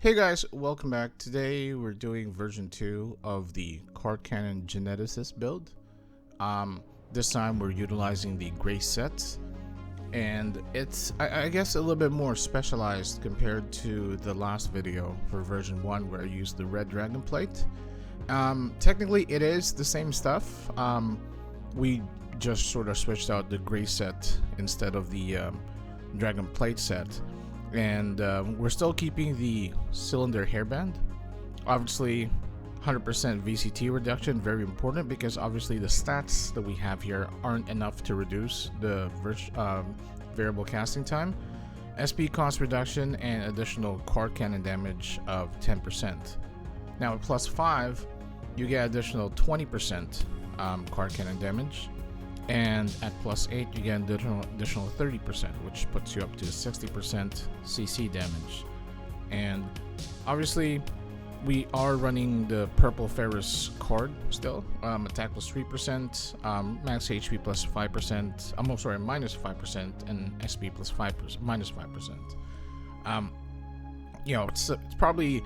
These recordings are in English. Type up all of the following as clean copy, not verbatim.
Hey guys, welcome back. Today we're doing version 2 of the Cart Cannon Geneticist build. This time we're utilizing the gray set, and it's I guess a little bit more specialized compared to the last video for version 1 where I used the red dragon plate. Technically it is the same stuff. We just sort of switched out the gray set instead of the dragon plate set. And we're still keeping the cylinder hairband. Obviously 100% VCT reduction, very important, because obviously the stats that we have here aren't enough to reduce the variable casting time. SP cost reduction and additional cart cannon damage of 10%. Now at +5 you get additional 20% cart cannon damage, and at +8 you get additional 30%, which puts you up to 60% CC damage. And obviously we are running the purple Ferris card still. Attack +3%, max HP +5%, -5%, and SP -5%. It's probably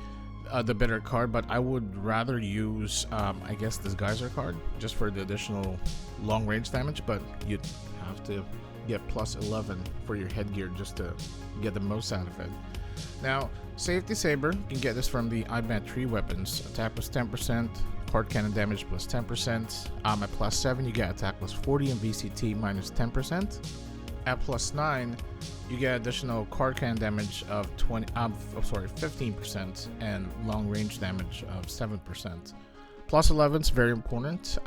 the better card, but I would rather use I guess this geyser card just for the additional long range damage, but you'd have to get +11 for your headgear just to get the most out of it. Now safety saber, you can get this from the Hairband 3 weapons. Attack +10%, cart cannon damage +10%. At +7 you get attack +40 and VCT -10%. At +9 you get additional cart cannon damage of 15% and long range damage of 7%. +11 is very important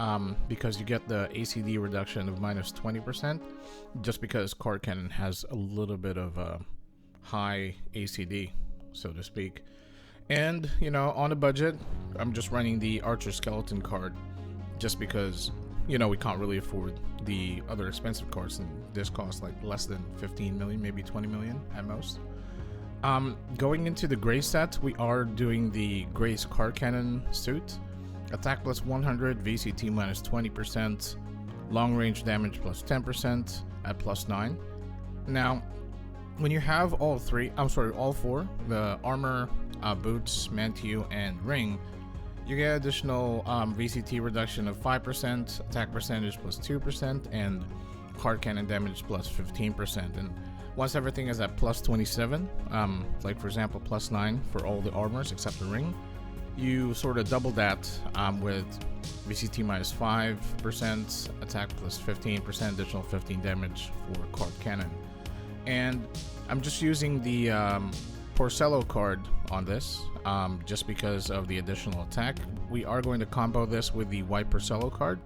because you get the ACD reduction of -20%, just because cart cannon has a little bit of a high ACD, so to speak. And on a budget, I'm just running the archer skeleton card just because we can't really afford the other expensive cards, and this costs like less than 15 million, maybe 20 million at most. Going into the gray set, we are doing the Gray's cart cannon suit. Attack +100, VCT -20%, long range damage +10% at +9. Now when you have all four, the armor, boots, mantue, and ring, you get additional VCT reduction of 5%, attack percentage +2%, and cart cannon damage +15%. And once everything is at +27, like for example +9 for all the armors except the ring, you sort of double that with VCT -5%, attack +15%, additional 15 damage for cart cannon. And I'm just using the Porcello card on this just because of the additional attack. We are going to combo this with the white Porcello card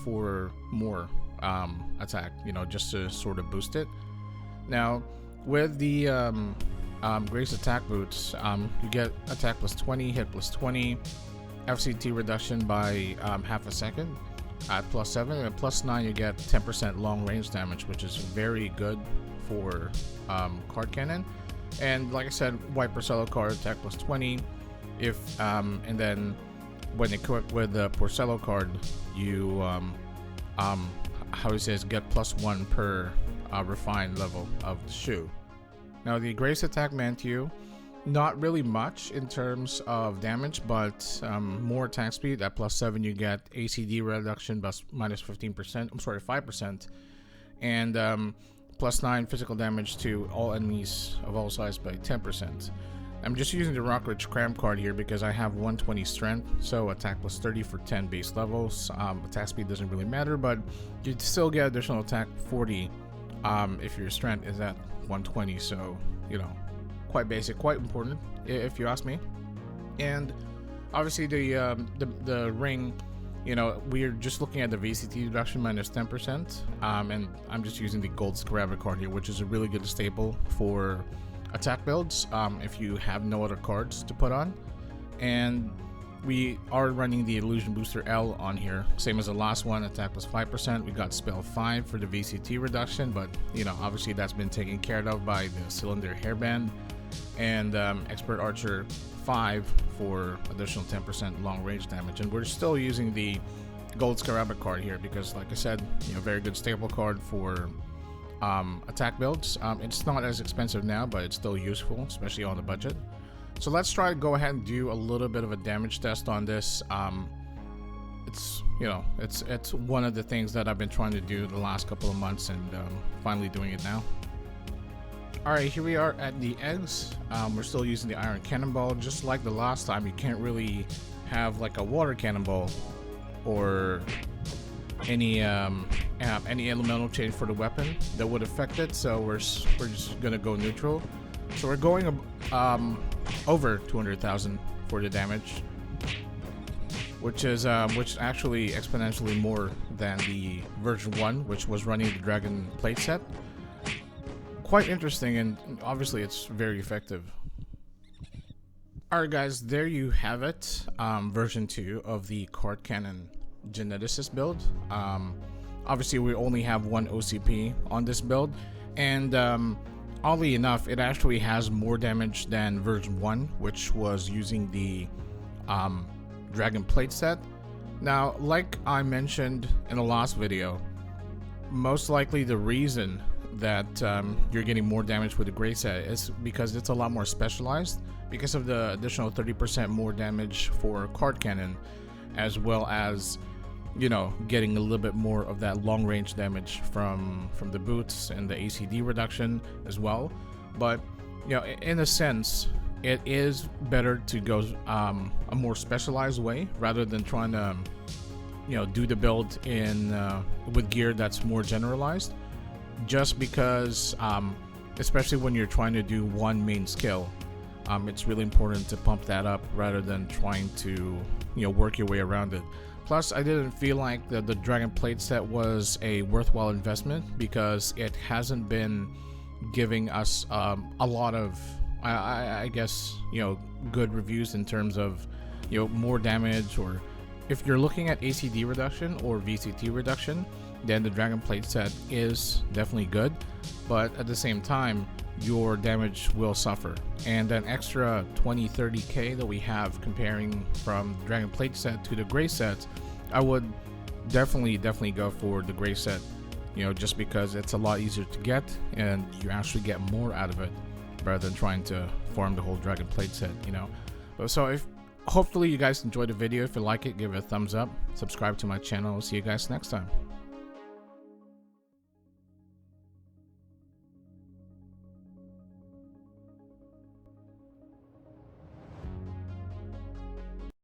for more attack, just to sort of boost it. Now with the Grace attack boots, you get attack +20, hit +20, FCT reduction by half a second at +7, and at +9 you get 10% long range damage, which is very good for cart cannon. And like I said, white Porcello card, attack +20. And then when equipped with the Porcello card, you get +1 per refined level of the shoe. Now the Grace attack mantue, not really much in terms of damage, but more attack speed. At +7 you get ACD reduction -15%, 5%, and +9 physical damage to all enemies of all sizes by 10%. I'm just using the Rockridge Cram card here because I have 120 strength, so attack +30 for 10 base levels. Attack speed doesn't really matter, but you'd still get additional attack 40 if your strength is at 120, so quite basic, quite important if you ask me. And obviously the ring, we're just looking at the VCT reduction -10%, and I'm just using the gold Scarab card here, which is a really good staple for attack builds if you have no other cards to put on. And we are running the Illusion Booster L on here, same as the last one. Attack +5%. We got Spell 5 for the VCT reduction, but obviously that's been taken care of by the Cylinder Hairband, and Expert Archer 5 for additional 10% long range damage. And we're still using the Gold Scarab card here because, like I said, very good staple card for attack builds. It's not as expensive now, but it's still useful, especially on the budget. So let's try to go ahead and do a little bit of a damage test on this. It's, you know, it's one of the things that I've been trying to do the last couple of months, and finally doing it now. Alright, here we are at the eggs. We're still using the iron cannonball. Just like the last time, you can't really have like a water cannonball or any elemental change for the weapon that would affect it, so we're just gonna go neutral. So we're going over 200,000 for the damage, which is actually exponentially more than the version 1, which was running the dragon plate set. Quite interesting, and obviously it's very effective. Alright guys, there you have it. Version 2 of the Cart Cannon Geneticist build. Obviously we only have one OCP on this build, and oddly enough, it actually has more damage than version 1, which was using the dragon plate set. Now, like I mentioned in the last video, most likely the reason that you're getting more damage with the gray set is because it's a lot more specialized, because of the additional 30% more damage for Cart Cannon, as well as, you know, getting a little bit more of that long range damage from the boots and the ACD reduction as well. But, you know, in a sense, it is better to go a more specialized way rather than trying to, you know, do the build in with gear that's more generalized. Just because, especially when you're trying to do one main skill, it's really important to pump that up rather than trying to, you know, work your way around it. Plus, I didn't feel like the dragon plate set was a worthwhile investment because it hasn't been giving us a lot of, I guess, you know, good reviews in terms of, you know, more damage. Or if you're looking at ACD reduction or VCT reduction, then the dragon plate set is definitely good, but at the same time your damage will suffer. And an extra 20-30k that we have comparing from the dragon plate set to the gray set, I would definitely go for the gray set, you know, just because it's a lot easier to get and you actually get more out of it rather than trying to farm the whole dragon plate set, you know. So hopefully you guys enjoyed the video. If you like it, give it a thumbs up, subscribe to my channel. See you guys next time.